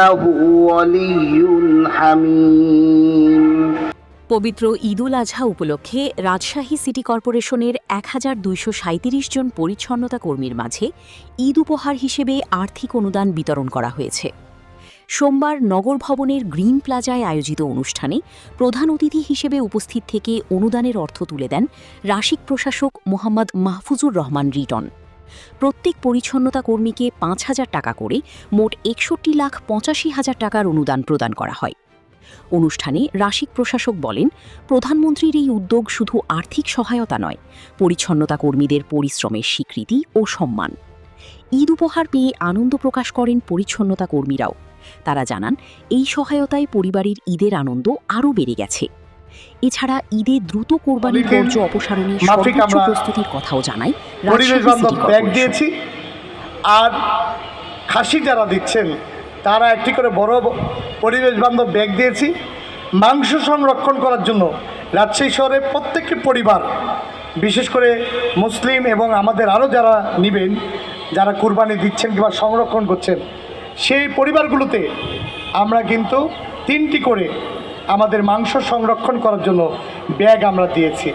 إنه ولي حميم। পবিত্র ঈদ উল আজহা উপলক্ষে রাজশাহী সিটি কর্পোরেশনের 1237 জন পরিচ্ছন্নতা কর্মীর মাঝে ঈদ উপহার হিসেবে আর্থিক অনুদান বিতরণ করা হয়েছে। সোমবার নগর ভবনের গ্রিন প্লাজায় আয়োজিত অনুষ্ঠানে প্রধান অতিথি হিসেবে উপস্থিত থেকে অনুদানের অর্থ তুলে দেন রাশিক প্রশাসক মোহাম্মদ মাহফুজুর রহমান রিটন। প্রত্যেক পরিচ্ছন্নতা কর্মীকে 5,000 টাকা করে মোট 61,85,000 টাকার অনুদান প্রদান করা হয়। অনুষ্ঠানে রাশিক প্রশাসক বলেন, প্রধানমন্ত্রীর এই উদ্যোগ শুধু আর্থিক সহায়তা নয়, পরিচ্ছন্নতা কর্মীদের পরিশ্রমের স্বীকৃতি ও সম্মান। ঈদ উপহার পেয়ে আনন্দ প্রকাশ করেন পরিচ্ছন্নতা কর্মীরাও। তারা জানান, এই সহায়তায় পরিবারের ঈদের আনন্দ আরও বেড়ে গেছে। এছাড়া ঈদে দ্রুত কোরবানির বর্জ্য অপসারণে সর্বোচ্চ প্রস্তুতির কথাও জানায় রাজশাহী সিটি কর্পোরেশন। আর খাসি যারা দিচ্ছেন তারা একটি করে বড় পরিবেশ বান্ধব ব্যাগ দিয়েছি। মাংস সংরক্ষণ করার জন্য রাজশাহী শহরের প্রত্যেকটি পরিবার, বিশেষ করে মুসলিম এবং আমাদের আরও যারা নেবেন, যারা কুরবানি দিচ্ছেন কিংবা সংরক্ষণ করছেন, সেই পরিবারগুলোতে আমরা কিন্তু 3টি করে আমাদের মাংস সংরক্ষণ করার জন্য ব্যাগ আমরা দিয়েছি।